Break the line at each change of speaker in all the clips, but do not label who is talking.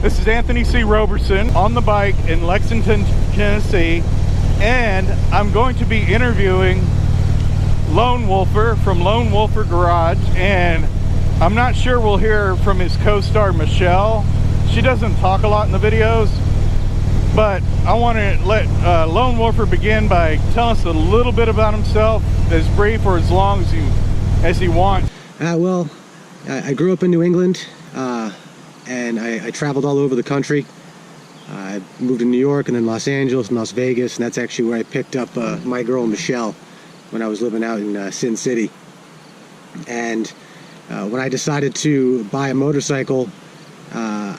This is Anthony C. Roberson on the bike in Lexington, Tennessee, and I'm going to be interviewing Lone Wolfer from Lone Wolfer Garage, and I'm not sure we'll hear from his co-star Michelle. She doesn't talk a lot in the videos, but I want to let Lone Wolfer begin by telling us a little bit about himself, as brief or as long as he wants.
Well, I grew up in New England, and I traveled all over the country. I moved to New York and then Los Angeles and Las Vegas, and that's actually where I picked up my girl Michelle when I was living out in Sin City. And when I decided to buy a motorcycle, I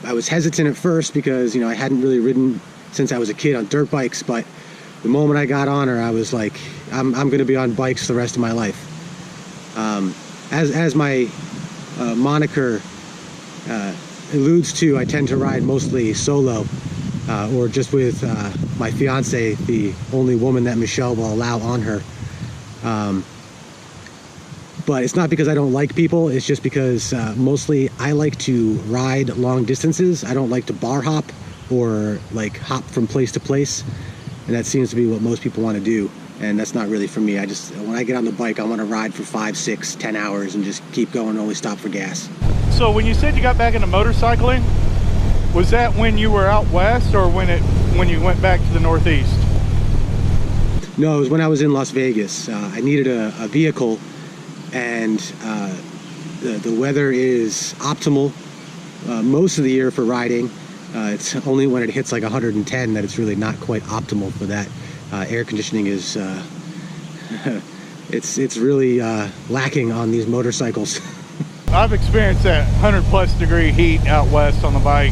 was hesitant at first because, you know, I hadn't really ridden since I was a kid on dirt bikes, but the moment I got on her, I was like, I'm going to be on bikes the rest of my life. As my moniker alludes to, I tend to ride mostly solo, or just with my fiance, the only woman that Michelle will allow on her. But it's not because I don't like people, it's just because mostly I like to ride long distances. I don't like to bar hop or like hop from place to place, and that seems to be what most people want to do, and that's not really for me. When I get on the bike, I want to ride for 5, 6, 10 hours and just keep going and only stop for gas.
So when you said you got back into motorcycling, was that when you were out west or when you went back to the Northeast?
No, it was when I was in Las Vegas. I needed a vehicle, and the weather is optimal most of the year for riding. It's only when it hits like 110 that it's really not quite optimal for that. Air conditioning is it's really lacking on these motorcycles.
I've experienced that 100+ degree heat out west on the bike.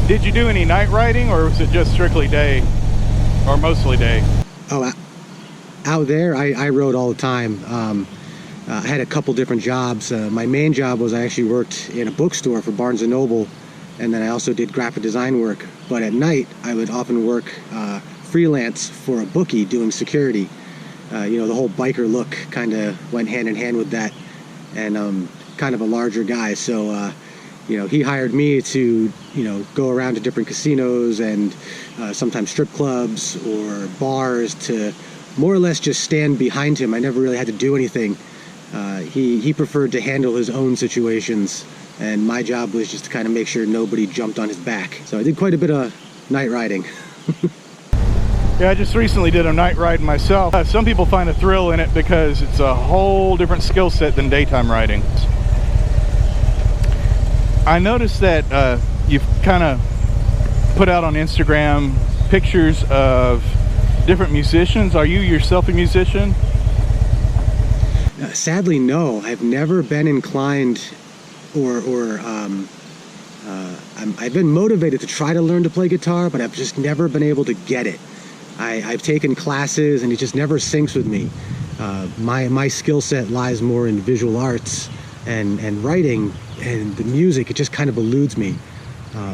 Did you do any night riding, or was it just strictly day, or mostly day?
Oh, out there I rode all the time. I had a couple different jobs. My main job was I actually worked in a bookstore for Barnes & Noble, and then I also did graphic design work. But at night, I would often work freelance for a bookie doing security. You know, the whole biker look kind of went hand in hand with that, and kind of a larger guy. So, you know, he hired me to, you know, go around to different casinos and sometimes strip clubs or bars to more or less just stand behind him. I never really had to do anything. He preferred to handle his own situations, and my job was just to kind of make sure nobody jumped on his back. So I did quite a bit of night riding.
Yeah, I just recently did a night ride myself. Some people find a thrill in it because it's a whole different skill set than daytime riding. I noticed that you've kind of put out on Instagram pictures of different musicians. Are you yourself a musician?
Sadly, no. I've never been inclined, I've been motivated to try to learn to play guitar, but I've just never been able to get it. I've taken classes, and it just never syncs with me. My skill set lies more in visual arts and writing, and the music, it just kind of eludes me.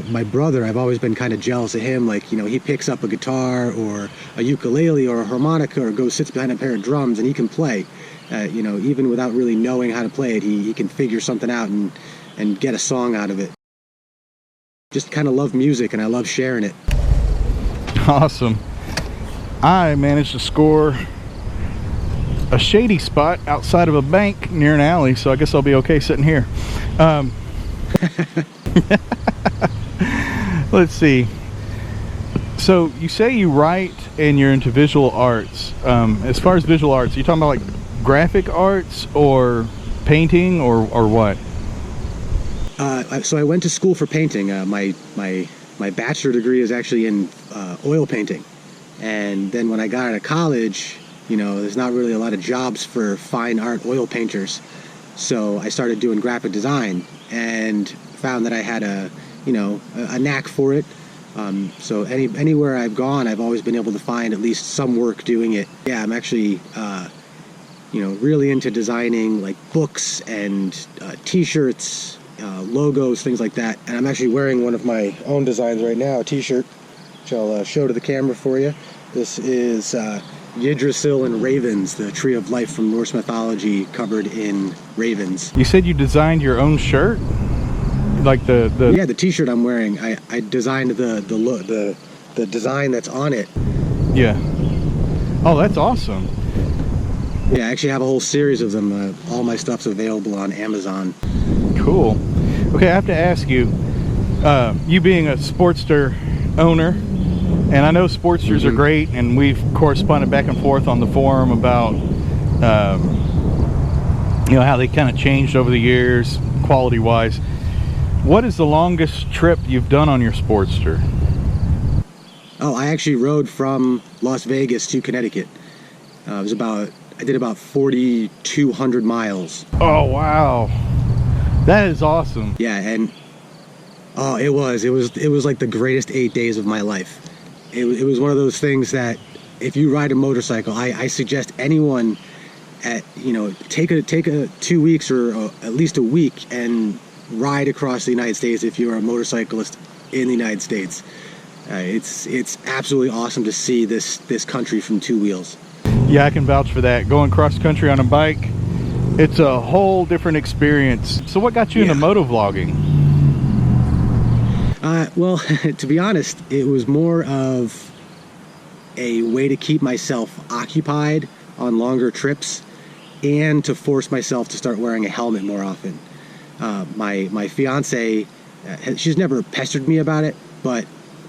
My brother, I've always been kind of jealous of him. Like, you know, he picks up a guitar or a ukulele or a harmonica or goes sits behind a pair of drums, and he can play. You know, even without really knowing how to play it, he can figure something out and get a song out of it. Just kind of love music, and I love sharing it.
Awesome. I managed to score a shady spot outside of a bank near an alley, so I guess I'll be okay sitting here. Let's see. So you say you write and you're into visual arts. As far as visual arts, are you talking about like graphic arts or painting or what?
So I went to school for painting. My bachelor degree is actually in oil painting. And then when I got out of college, you know, there's not really a lot of jobs for fine art oil painters. So I started doing graphic design and found that I had a knack for it. So anywhere I've gone, I've always been able to find at least some work doing it. Yeah, I'm actually, really into designing like books and t-shirts, logos, things like that. And I'm actually wearing one of my own designs right now, a t-shirt, which I'll show to the camera for you. This is Yggdrasil and ravens, the tree of life from Norse mythology covered in ravens.
You said you designed your own shirt? Like the
Yeah, the T-shirt I'm wearing, I designed the look, the design that's on it.
Yeah. Oh, that's awesome.
Yeah, I actually have a whole series of them. All my stuff's available on Amazon.
Cool. Okay, I have to ask you, you being a Sportster owner, and I know Sportsters are great, and we've corresponded back and forth on the forum about you know, how they kind of changed over the years quality wise. What is the longest trip you've done on your Sportster?
Oh, I actually rode from Las Vegas to Connecticut. I did about 4,200 miles.
Oh wow, that is awesome.
Yeah, and oh, it was like the greatest 8 days of my life. It was one of those things that if you ride a motorcycle, I suggest anyone take a 2 weeks or at least a week and ride across the United States if you're a motorcyclist in the United States. It's absolutely awesome to see this country from two wheels.
Yeah, I can vouch for that. Going cross country on a bike, it's a whole different experience. So what got you into motovlogging?
Well, to be honest, it was more of a way to keep myself occupied on longer trips and to force myself to start wearing a helmet more often. My fiance, she's never pestered me about it, but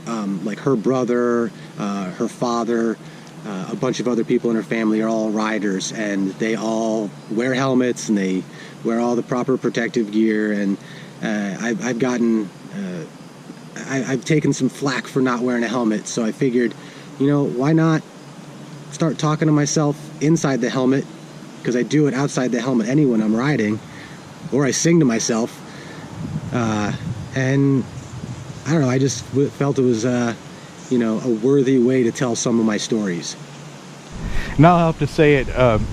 like her brother, her father, a bunch of other people in her family are all riders, and they all wear helmets and they wear all the proper protective gear. And I've taken some flack for not wearing a helmet, so I figured, why not start talking to myself inside the helmet, because I do it outside the helmet anyway when I'm riding, or I sing to myself, and I don't know, I just felt it was a worthy way to tell some of my stories.
And I'll have to say it,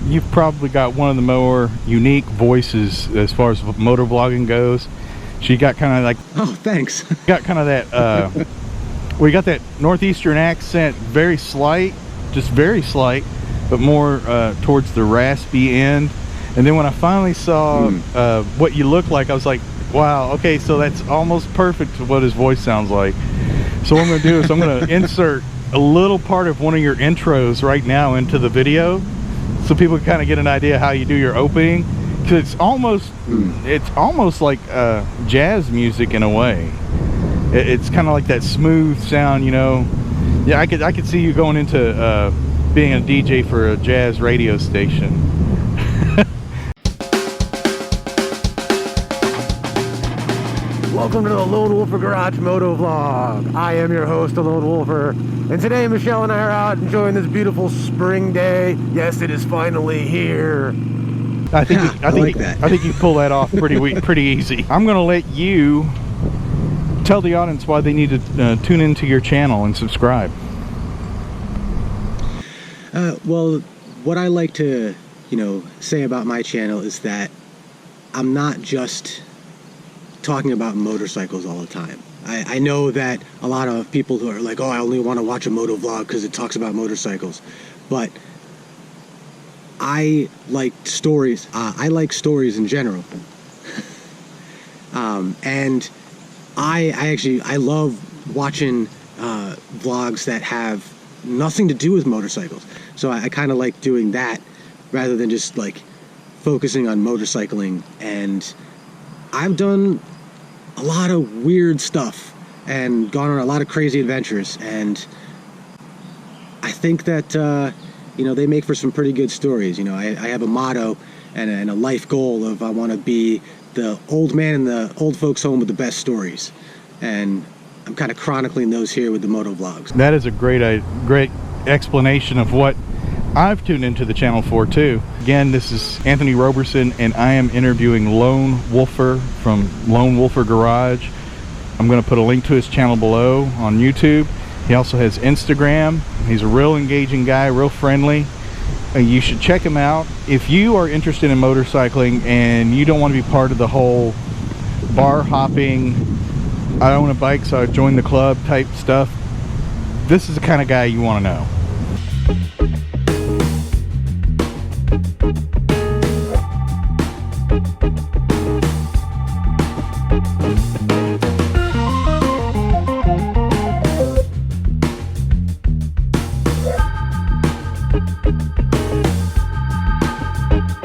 you've probably got one of the more unique voices as far as motovlogging goes. She got kind of like,
oh, thanks.
Got kind of that, we got that northeastern accent, very slight, just very slight, but more towards the raspy end. And then when I finally saw what you look like, I was like, wow, okay, so that's almost perfect to what his voice sounds like. So what I'm going to do is I'm going to insert a little part of one of your intros right now into the video, so people can kind of get an idea how you do your opening, because it's almost like jazz music in a way. It's kind of like that smooth sound, Yeah, I could see you going into being a DJ for a jazz radio station.
Welcome to the Lone Wolfer Garage Moto Vlog. I am your host, the Lone Wolfer, and today Michelle and I are out enjoying this beautiful spring day. Yes, it is finally here.
I think you pull that off pretty easy. I'm going to let you tell the audience why they need to tune into your channel and subscribe.
Well, what I like to, say about my channel is that I'm not just talking about motorcycles all the time. I know that a lot of people who are like, oh, I only want to watch a moto vlog because it talks about motorcycles, but I like stories. I like stories in general. And I love watching vlogs that have nothing to do with motorcycles. So I kind of like doing that rather than just like focusing on motorcycling. And I've done a lot of weird stuff and gone on a lot of crazy adventures, and I think that they make for some pretty good stories. I have a motto and a life goal of I want to be the old man in the old folks home with the best stories, and I'm kind of chronicling those here with the moto vlogs. That
is a great explanation of what I've tuned into the channel for too. Again, this is Anthony Roberson, and I am interviewing Lone Wolfer from Lone Wolfer Garage. I'm going to put a link to his channel below on YouTube. He also has Instagram. He's a real engaging guy, real friendly. You should check him out. If you are interested in motorcycling and you don't want to be part of the whole bar hopping, I own a bike so I joined the club type stuff, this is the kind of guy you want to know.